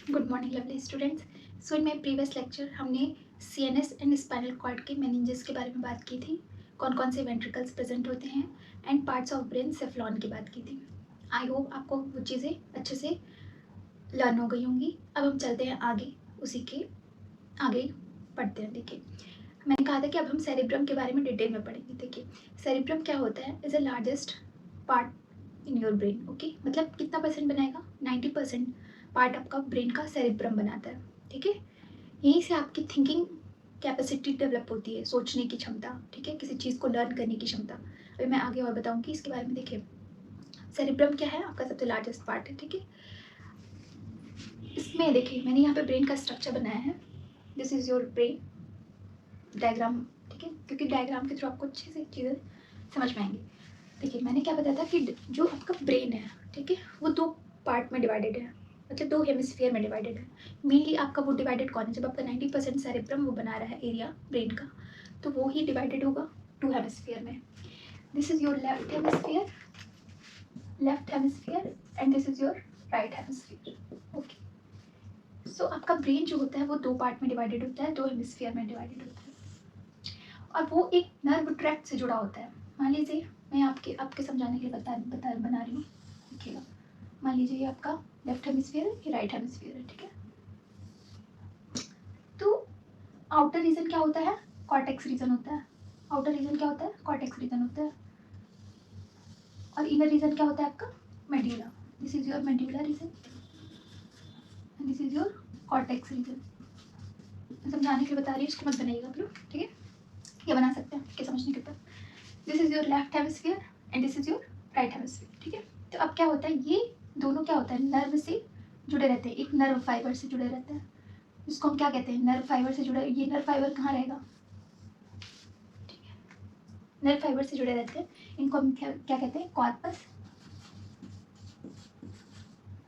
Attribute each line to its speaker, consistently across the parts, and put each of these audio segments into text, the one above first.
Speaker 1: Good morning lovely students. So in my previous lecture हमने CNS and spinal cord के meninges के बारे में बात की थी, कौन कौन से वेंट्रिकल्स प्रेजेंट होते हैं एंड पार्ट्स ऑफ ब्रेन सेफ्लॉन की बात की थी। आई होप आपको वो चीज़ें अच्छे से लर्न हो गई होंगी। अब हम चलते हैं आगे, उसी के आगे पढ़ते हैं। देखिए, मैंने कहा था कि अब हम सेरिब्रम के बारे में डिटेल में पढ़ेंगे। देखिए, सेरिब्रम क्या होता है, is a largest part in your brain. Okay, मतलब कितना परसेंट बनाएगा, 90% पार्ट आपका ब्रेन का सेरिब्रम बनाता है। ठीक है, यहीं से आपकी थिंकिंग कैपेसिटी डेवलप होती है, सोचने की क्षमता। ठीक है, किसी चीज़ को लर्न करने की क्षमता। अभी मैं आगे और बताऊंगी इसके बारे में। देखिए, सेरिब्रम क्या है, आपका सबसे लार्जेस्ट पार्ट है। ठीक है, इसमें देखिए मैंने यहाँ पे ब्रेन का स्ट्रक्चर बनाया है। This is your brain diagram. ठीक है, क्योंकि डायग्राम के थ्रू आपको अच्छे से चीज़ें समझ में आएंगी। देखिए, मैंने क्या बताया था कि जो आपका ब्रेन है, ठीक है, वो दो पार्ट में डिवाइडेड है, मतलब दो हेमिस्फीयर में डिवाइडेड है। मेनली आपका वो डिवाइडेड कौन है, जब आपका 90% सेरेब्रम वो बना रहा है एरिया ब्रेन का, तो वो ही डिवाइडेड होगा टू हेमिस्फीयर में। This is your left hemisphere and this is your right hemisphere. Okay, so आपका ब्रेन जो होता है वो दो पार्ट में डिवाइडेड होता है, दो हेमिस्फीयर में डिवाइडेड होता है, और वो एक नर्व ट्रैक्ट से जुड़ा होता है। मान लीजिए मैं आपके समझाने के लिए बना रही हूँ। देखिएगा, मान लीजिए ये आपका लेफ्ट हेमिस्फीयर है, ये राइट हेमिस्फीयर है। ठीक है, तो आउटर रीजन क्या होता है, कॉर्टेक्स रीजन होता है। आउटर रीजन क्या होता है, कॉर्टेक्स रीजन होता है। और इनर रीजन क्या होता है आपका, medulla. This is your medulla region and this is your cortex region. मैं समझाने के लिए बता रही हूँ, इसको मत बनाइएगा आप लोग। ठीक है, ये बना सकते हैं क्या समझने के ऊपर। This is your left hemisphere and this is your right hemisphere. ठीक है, तो अब क्या होता है, ये दोनों क्या होता है, नर्व से जुड़े रहते हैं, एक नर्व फाइबर से जुड़े रहते हैं। इसको हम क्या कहते हैं, नर्व फाइबर से जुड़े। ये नर्व फाइबर कहाँ रहेगा, ठीक है, नर्व फाइबर से जुड़े रहते हैं। इनको हम क्या कहते हैं, कॉर्पस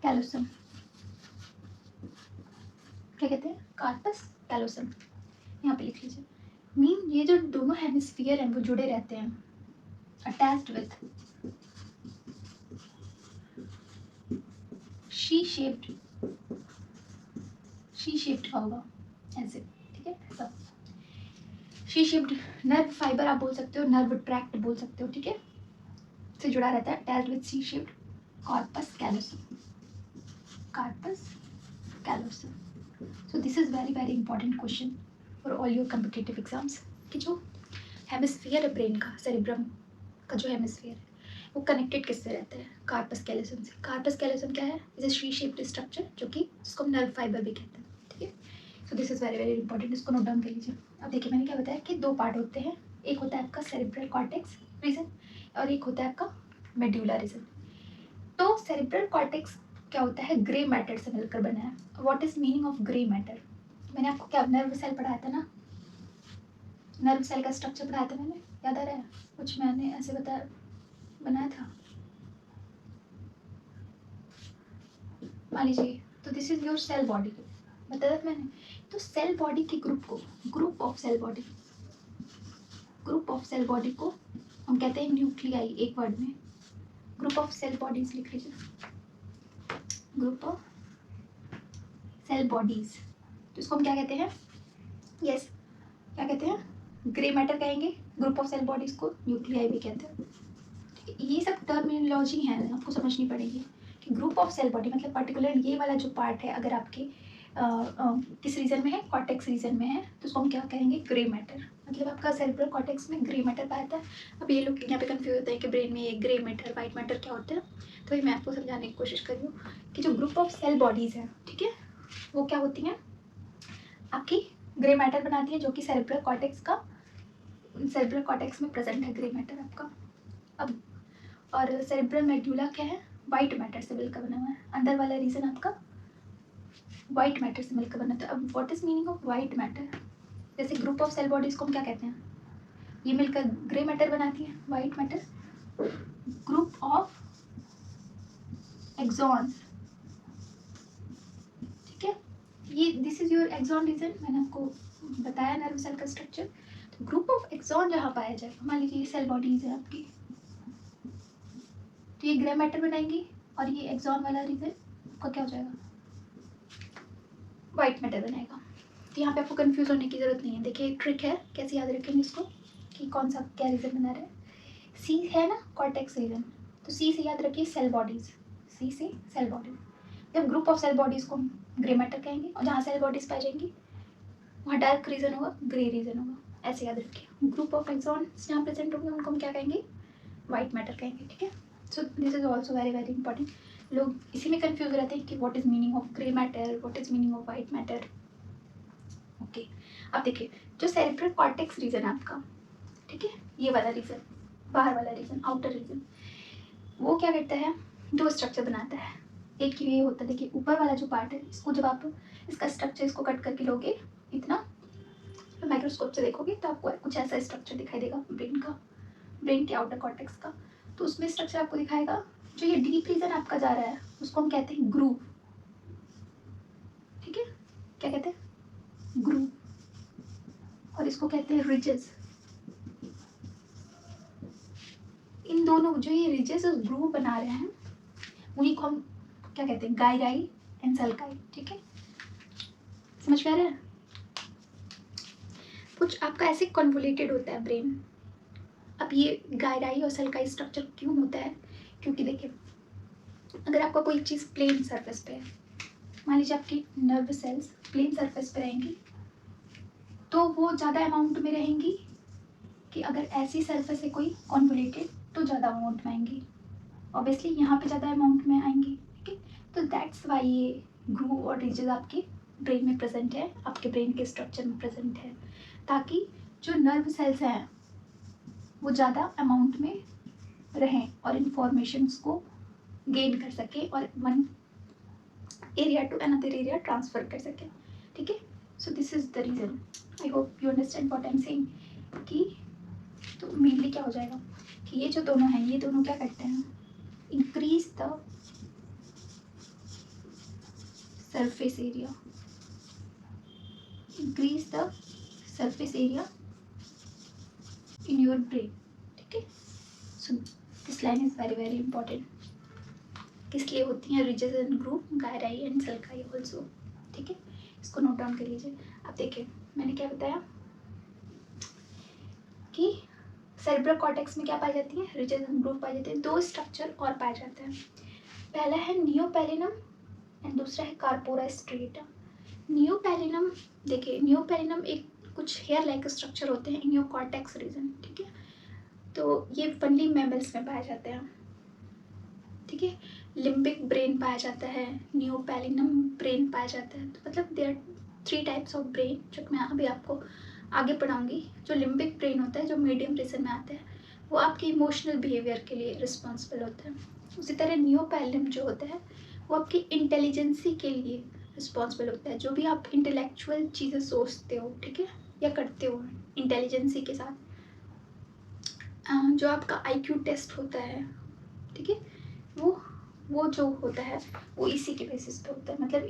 Speaker 1: कैलोसम। क्या कहते हैं, कॉर्पस कैलोसम। यहाँ पे लिख लीजिए। मीन ये जो दोनों हेमिस्फीयर हैं वो जुड़े रहते हैं, अटैच्ड विथ शी शेप्ड का होगा ऐसे। ठीक है, ऐसा शी शेप्ड नर्व फाइबर आप बोल सकते हो, नर्व ट्रैक्ट बोल सकते हो। ठीक है, से जुड़ा रहता है, attached with she shaped corpus callosum. Corpus callosum. So this is very important question for all your competitive exams कि जो हेमिस्फीयर है ब्रेन का, सेरिब्रम का जो हेमिस्फीयर है वो कनेक्टेड किससे रहता है, कार्पस कैलोसम से। कार्पस कैलोसम क्या है, is a she shaped structure, जो कि इसको हम नर्व फाइबर भी कहते हैं। ठीक है, so this is very important, इसको नोट डाउन कर लीजिए। अब देखिए, मैंने क्या बताया कि दो पार्ट होते हैं, एक होता है आपका सेरिब्रल कॉर्टेक्स रीजन और एक होता है आपका मेड्यूला रीजन। तो सेरिब्रल कॉर्टेक्स क्या होता है, ग्रे मैटर से मिलकर बना है। What is meaning of grey matter, मैंने आपको क्या नर्व सेल पढ़ाया था ना, नर्व सेल का स्ट्रक्चर पढ़ाया था मैंने, याद आ रहा है कुछ, मैंने ऐसे बनाया था, मान लीजिए। तो this is your cell body, बताया था मैंने। तो सेल बॉडी के ग्रुप ऑफ सेल बॉडी को हम कहते हैं न्यूक्लियाई, एक वर्ड में। ग्रुप ऑफ सेल बॉडीज लिख लीजिए, ग्रुप ऑफ सेल बॉडीज। तो इसको हम क्या कहते हैं, यस, क्या कहते हैं, ग्रे मैटर कहेंगे। ग्रुप ऑफ सेल बॉडीज को न्यूक्लियाई भी कहते हैं। ये सब टर्मिनोलॉजी है, आपको समझनी पड़ेगी कि ग्रुप ऑफ सेल बॉडी मतलब पर्टिकुलर ये वाला जो पार्ट है, अगर आपके किस रीजन में है, कॉर्टेक्स रीजन में है, तो उसको हम क्या कहेंगे, ग्रे मैटर। मतलब आपका सेरिब्रल कॉर्टेक्स में ग्रे मैटर पाया था। अब ये लोग यहाँ पे कंफ्यूज होते हैं कि ब्रेन में ये ग्रे मैटर वाइट मैटर क्या होता है, तो ये मैं आपको समझाने की कोशिश कर रही हूँ कि जो ग्रुप ऑफ सेल बॉडीज़ है, ठीक है, वो क्या होती हैं, आपकी ग्रे मैटर बनाती है, जो कि सेरिब्रल कॉर्टेक्स में प्रेजेंट है ग्रे मैटर आपका। अब और सेरिब्रल मेड्यूला क्या है, वाइट मैटर से मिलकर बना हुआ है। अंदर वाला रीजन आपका वाइट मैटर से मिलकर बना था। अब what is meaning of white matter, जैसे ग्रुप ऑफ सेल बॉडीज को हम क्या कहते हैं, ये मिलकर ग्रे मैटर बनाती है, white matter. Group of axons, ठीक है, ये this is your axon region, मैंने आपको बताया नर्व सेल का स्ट्रक्चर। तो ग्रुप ऑफ एक्सॉन जहाँ पाया जाएगा, मान लीजिए ये सेल बॉडीज है आपकी, तो ये ग्रे मैटर बनाएंगी, और ये एक्सॉन वाला रीजन आपका क्या हो जाएगा, वाइट मैटर बनाएगा। तो यहाँ पे आपको कंफ्यूज होने की ज़रूरत नहीं है। देखिए ट्रिक है, कैसे याद रखेंगे इसको कि कौन सा क्या रीजन बना रहा है। सी है ना कॉर्टेक्स रीजन, तो सी से याद रखिए सेल बॉडीज, सी से सेल बॉडीज। जब ग्रुप ऑफ सेल बॉडीज को हम ग्रे मैटर कहेंगे, और जहाँ सेल बॉडीज पाई जाएंगी वहाँ डार्क रीजन होगा, ग्रे रीजन होगा, ऐसे याद रखिए। ग्रुप ऑफ एक्सॉन्स जहाँ प्रेजेंट होंगे उनको हम क्या कहेंगे, वाइट मैटर कहेंगे, ठीक है। So this is also very very important. लोग इसी में कंफ्यूज रहते हैं कि what is meaning of grey matter, what is meaning of white matter. Okay, अब देखिए जो सेरेब्रल कॉर्टेक्स रीजन है आपका, ठीक है, ये वाला रीजन, बाहर वाला रीजन, आउटर रीजन, वो क्या करता है, दो स्ट्रक्चर बनाता है। एक ये होता है, देखिए ऊपर वाला जो पार्ट है, इसको जब आप इसका स्ट्रक्चर इसको कट करके लोगे इतना, तो माइक्रोस्कोप से देखोगे तो आपको कुछ ऐसा स्ट्रक्चर दिखाई देगा ब्रेन का, ब्रेन के आउटर कॉर्टेक्स का। तो उसमें स्ट्रक्चर आपको दिखाएगा। जो ये डीप रीजन आपका जा रहा है उसको हम कहते हैं ग्रूव, ठीक है, क्या कहते हैं, ग्रूव, और इसको कहते हैं रिजेस। इन दोनों जो ये रिजेस और ग्रूव बना रहे हैं उन्हीं को हम क्या कहते हैं, गायराई एंड सल्काई, ठीक है, समझ में आ रहा है। कुछ आपका ऐसे कन्वोलेटेड होता है ब्रेन। अब ये गायराई और सल्काई स्ट्रक्चर क्यों होता है, क्योंकि देखिए अगर आपका कोई चीज़ प्लेन सरफेस पे है, मान लीजिए आपकी नर्व सेल्स प्लेन सरफेस पे रहेंगी तो वो ज़्यादा अमाउंट में रहेंगी, कि अगर ऐसी सरफेस है कोई कॉन्वोलेटेड तो ज़्यादा अमाउंट में आएंगी, ऑब्वियसली यहाँ पे ज़्यादा अमाउंट में आएंगी, ठीक है। तो दैट्स वाई ये ग्रूव और रीजेस आपके ब्रेन में प्रेजेंट है, आपके ब्रेन के स्ट्रक्चर में प्रेजेंट है, ताकि जो नर्व सेल्स हैं वो ज़्यादा अमाउंट में रहें और इंफॉर्मेशंस को गेन कर सके और one area to another area transfer कर सके, ठीक है। So this is the reason. I hope you understand what I am saying. कि तो मेनली क्या हो जाएगा कि ये जो दोनों हैं, ये दोनों क्या करते हैं, increase the surface area, increase the surface area in your brain, ठीक है। So this line is very very important. किस लिए होती हैं ridges and groove, gyri and sulci also, ठीक है, इसको नोट डाउन कर लीजिए। अब देखिए मैंने क्या बताया कि सेरेब्रल कॉर्टेक्स में क्या पाई जाती है, रिजेस एंड ग्रूव पाई जाती है। दो स्ट्रक्चर और पाए जाते हैं, पहला है नियोपेलिनम एंड दूसरा है कार्पोरा स्ट्रेटा। नियोपेलिनम, देखिए नियोपेलिनम एक कुछ हेयर लाइक स्ट्रक्चर होते हैं इन योर कॉर्टेक्स रीजन, ठीक है। तो ये फनली मैमल्स में पाए जाते हैं, ठीक है। लिम्बिक ब्रेन पाया जाता है, नियोपेलिनम ब्रेन पाया जाता है। तो मतलब देयर 3 टाइप्स ऑफ ब्रेन जो मैं अभी आपको आगे पढ़ाऊंगी। जो लिम्बिक ब्रेन होता है जो मीडियम रीजन में आता है वो आपके इमोशनल बिहेवियर के लिए रिस्पॉन्सिबल होता है। उसी तरह नियोपेलिनम जो होता है वो आपकी इंटेलिजेंसी के लिए रिस्पॉन्सिबल होता है। जो भी आप इंटेलेक्चुअल चीज़ें सोचते हो, ठीक है, या करते हो इंटेलिजेंसी के साथ, जो आपका IQ टेस्ट होता है, ठीक है, वो जो होता है वो इसी के बेसिस पे होता है। मतलब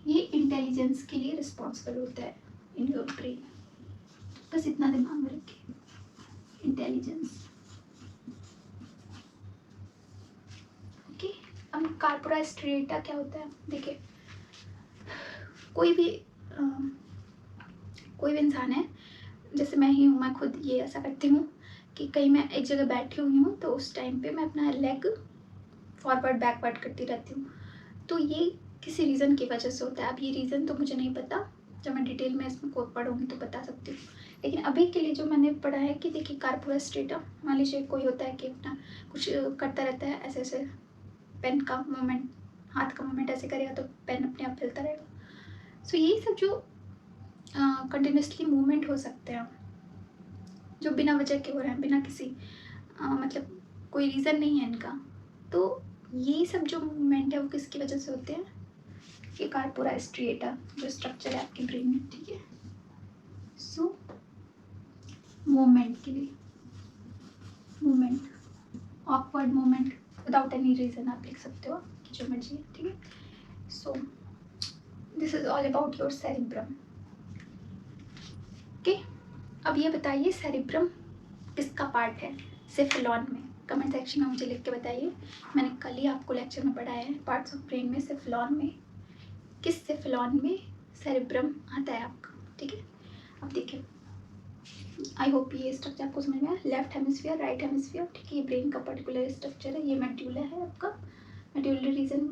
Speaker 1: ये इंटेलिजेंस के लिए रिस्पॉन्सिबल होता है इन योर ब्रेन। बस इतना दिमाग में रखिए, इंटेलिजेंस, ओके। अब कार्पोरा स्ट्रेटा क्या होता है, देखिए कोई भी इंसान है, जैसे मैं ही हूँ, मैं खुद ये ऐसा करती हूँ कि कहीं मैं एक जगह बैठी हुई हूँ तो उस टाइम पे मैं अपना लेग फॉरवर्ड बैकवर्ड करती रहती हूँ। तो ये किसी रीज़न की वजह से होता है। अब ये रीज़न तो मुझे नहीं पता, जब मैं डिटेल में इसमें कोड पढ़ूँगी तो बता सकती हूँ, लेकिन अभी के लिए जो मैंने पढ़ा है कि देखिए कार्पोरा स्ट्रेटा, मान लीजिए कोई होता है कि अपना कुछ करता रहता है, ऐसे ऐसे पेन का मूवमेंट, हाथ का मूवमेंट ऐसे करेगा तो पेन अपने आप हिलता रहेगा। सो ये सब जो कंटिन्यूसली मूवमेंट हो सकते हैं जो बिना वजह के हो रहे हैं, बिना किसी मतलब कोई रीज़न नहीं है इनका, तो ये सब जो मूवमेंट है वो किसकी वजह से होते हैं, ये कार्पोरा स्ट्रेटा जो स्ट्रक्चर है आपके ब्रेन में, ठीक है। सो मूवमेंट के लिए, movement, awkward movement without any reason आप लिख सकते हो कि जो मर्जी है, ठीक है। So this is all about your cerebrum, okay. अब ये बताइए सेरिब्रम किसका पार्ट है सेफेलॉन में, कमेंट सेक्शन में मुझे लिख के बताइए। मैंने कल ही आपको लेक्चर में पढ़ाया है पार्ट्स ऑफ ब्रेन में सेफेलॉन में किस सेफलॉन में सेरेब्रम आता है आपका, ठीक है। अब देखिए, आई होप ये स्ट्रक्चर आपको समझ में आया। लेफ्ट हेमिस्फीयर, राइट हेमिस्फीयर, ठीक है, ये ब्रेन का पर्टिकुलर स्ट्रक्चर है। ये मेड्यूला है आपका, मेड्यूलर रीजन।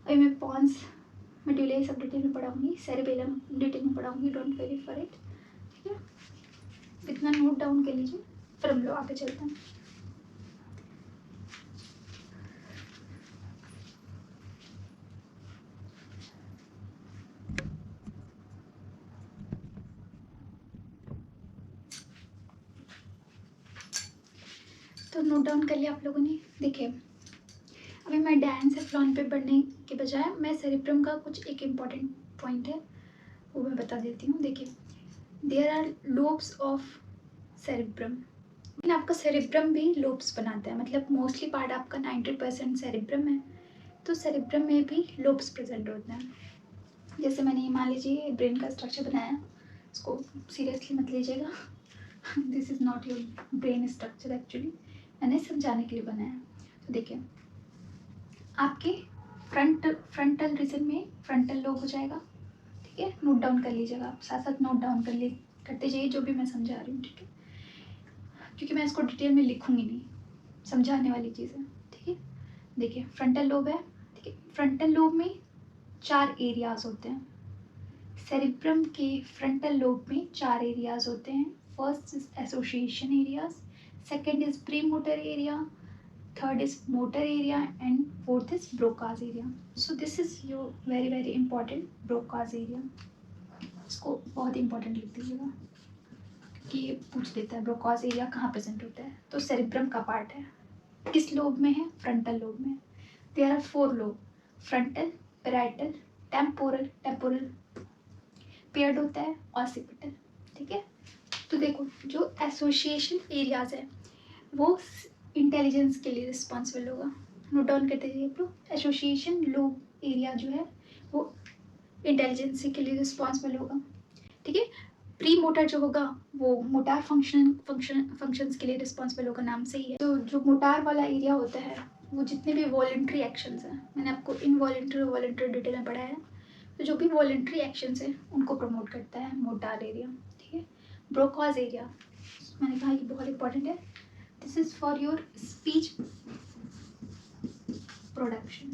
Speaker 1: अभी मैं पॉन्स, मेड्यूला ये सब डिटेल में पढ़ाऊंगी, सेरेबेलम डिटेल में पढ़ाऊंगी, डोंट वेरी फॉर इट, ठीक है। इतना नोट डाउन कर लीजिए, फिर हम लोग आगे चलते हैं। तो नोट डाउन कर लिया आप लोगों ने। देखिए, अभी मैं डायनसेफलॉन पे बढ़ने के बजाय मैं सेरेब्रम का कुछ एक इम्पॉर्टेंट पॉइंट है वो मैं बता देती हूँ। देखिए, there are lobes of cerebrum, लेकिन आपका सेरेब्रम भी लोब्स बनाता है, मतलब मोस्टली पार्ट आपका 90% सेरेब्रम है, तो सेरेब्रम में भी लोब्स प्रेजेंट होते हैं। जैसे मैंने मान लीजिए ब्रेन का स्ट्रक्चर बनाया, इसको सीरियसली मत लीजिएगा, this is not your brain structure, actually मैंने समझाने के लिए बनाया। तो देखिए, आपके फ्रंटल रीजन में फ्रंटल लोब हो जाएगा, ठीक है। नोट डाउन कर लीजिएगा, आप साथ साथ नोट डाउन करते जाइए जो भी मैं समझा रही हूँ, ठीक है, क्योंकि मैं इसको डिटेल में लिखूंगी नहीं, समझाने वाली चीज़ है, ठीक है। देखिए, फ्रंटल लोब है, ठीक है। फ्रंटल लोब में 4 एरियाज होते हैं। सेरिब्रम के फ्रंटल लोब में 4 एरियाज होते हैं। First is association areas, second is pre motor area, third is motor area and fourth is Broca's area. So this is your very very important Broca's area, इसको बहुत important लिख दीजिएगा कि ये पूछ देता है ब्रोकाज एरिया कहाँ प्रेजेंट होता है। तो सेरिब्रम का पार्ट है, किस लोब में है, फ्रंटल लोब में। There are 4 lobe, frontal, parietal, temporal paired होता है, ऑसिपिटल, ठीक है। तो देखो, जो एसोसिएशन एरियाज है वो इंटेलिजेंस के लिए रिस्पॉन्सिबल होगा, नोट डाउन करते जाइए आप लोग। एसोसिएशन लोब एरिया जो है वो इंटेलिजेंस के लिए रिस्पॉन्सिबल होगा, ठीक है। प्री मोटर जो होगा वो मोटार फंक्शंस के लिए रिस्पॉन्सिबल होगा, नाम से ही है। तो जो मोटार वाला एरिया होता है वो जितने भी वॉलेंट्री एक्शंस हैं, मैंने आपको इनवॉलेंट्री वॉलेंट्री डिटेल में पढ़ाया है, तो जो भी वॉलेंट्री एक्शंस हैं उनको प्रमोट करता है मोटार एरिया, ठीक है। ब्रोकाज एरिया, मैंने कहा ये बहुत इंपॉर्टेंट है, this is for your speech production,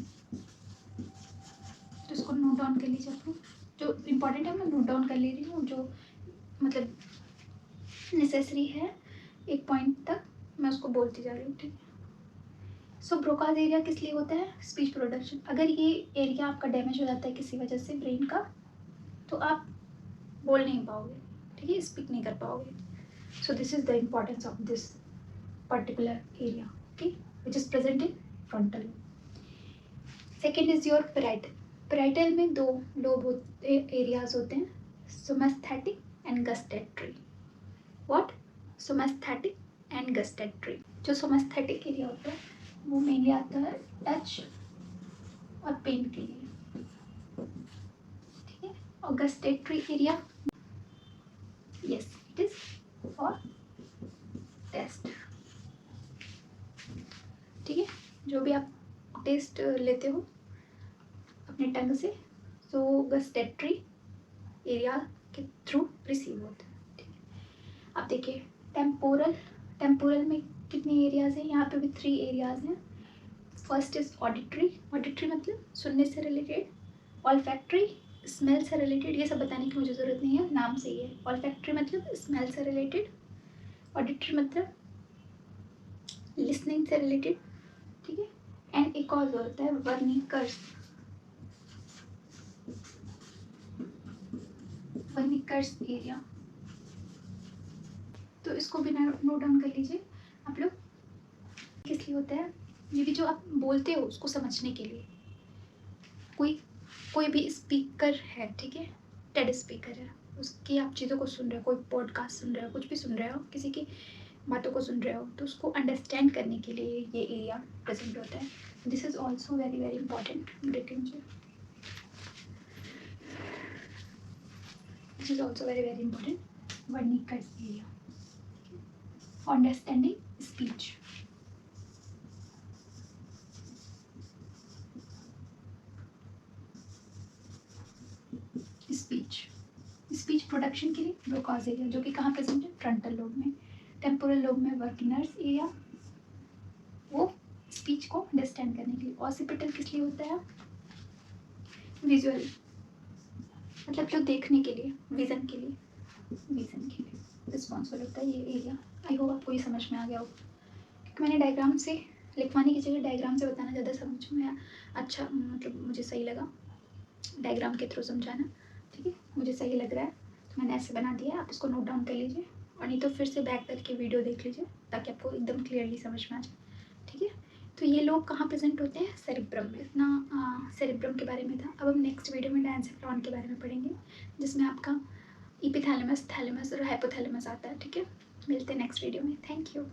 Speaker 1: तो इसको नोट डाउन कर लीजिए आप लोग। जो इम्पोर्टेंट है मैं नोट डाउन कर ले रही हूँ, जो मतलब नेसेसरी है एक पॉइंट तक मैं उसको बोलती जा रही हूँ, ठीक है। सो ब्रोकाज एरिया किस लिए होता है, स्पीच प्रोडक्शन। अगर ये एरिया आपका डैमेज हो जाता है किसी वजह से ब्रेन का, तो आप बोल नहीं पाओगे, ठीक है, स्पीक नहीं कर पाओगे। So this is the importance of this particular area, okay, which is present in frontal. Second is your parietal. Parietal में 2 लोब एरियाज होते हैं, somesthetic and gustatory. What, somesthetic and gustatory. जो सोमेस्थेटिक एरिया होता है वो mainly आता है touch और पेन के लिए, ठीक है। और gustatory area, yes it is for taste, ठीक है। जो भी आप टेस्ट लेते हो अपने टंग से, तो गस्टेटरी एरिया के थ्रू रिसीव होता है, ठीक है। अब देखिए, टेम्पोरल में कितने एरियाज हैं, यहाँ पे भी 3 एरियाज हैं। फर्स्ट इज ऑडिटरी, ऑडिटरी मतलब सुनने से रिलेटेड, ऑल्फैक्टरी स्मेल से रिलेटेड, ये सब बताने की मुझे ज़रूरत नहीं है, नाम से ही है। ऑल्फैक्टरी मतलब स्मेल से रिलेटेड, ऑडिटरी मतलब लिसनिंग से रिलेटेड, ठीक है। एंड एक और जो होता है वर्निकर्स एरिया, तो इसको भी नोट डाउन कर लीजिए आप लोग। किस लिए होता है, ये भी जो आप बोलते हो उसको समझने के लिए। कोई भी स्पीकर है, ठीक है, टेड स्पीकर है, उसकी आप चीज़ों को सुन रहे हो, कोई पॉडकास्ट सुन रहे हो, कुछ भी सुन रहे हो, किसी की बातों को सुन रहे हो, तो उसको अंडरस्टैंड करने के लिए ये एरिया प्रेजेंट होता है। This is also very very important, देख लीजिए, this is also very very important, Wernicke's area, understanding speech. Production के लिए ब्रोकास एरिया, जो कि कहाँ प्रेजेंट है, फ्रंटल लोब में। टेम्पोरल लोब में वर्किंग नर्व्स एरिया, वो स्पीच को अंडरस्टैंड करने के लिए। ऑसिपिटल किस लिए होता है, विजुअल, मतलब जो देखने के लिए, विजन के लिए, विजन के लिए रिस्पॉन्सिबल होता है ये एरिया। आई होप आपको ये समझ में आ गया हो, क्योंकि मैंने डायग्राम से लिखवाने की जगह डायग्राम से बताना ज़्यादा समझ में अच्छा, मतलब मुझे सही लगा डायग्राम के थ्रू समझाना। ठीक है, मुझे सही लग रहा है तो मैंने ऐसे बना दिया, आप इसको नोट डाउन कर लीजिए, और नहीं तो फिर से बैक करके वीडियो देख लीजिए ताकि आपको एकदम क्लियरली समझ में आ जाए। ठीक है, तो ये लोग कहाँ प्रेजेंट होते हैं, सेरिब्रम में। इतना सेरिब्रम के बारे में था। अब हम नेक्स्ट वीडियो में डायंसेफ्लॉन के बारे में पढ़ेंगे, जिसमें आपका इपिथैलेमस, थैलेमस और हाइपोथैलेमस आता है। ठीक है, मिलते हैं नेक्स्ट वीडियो में। Thank you.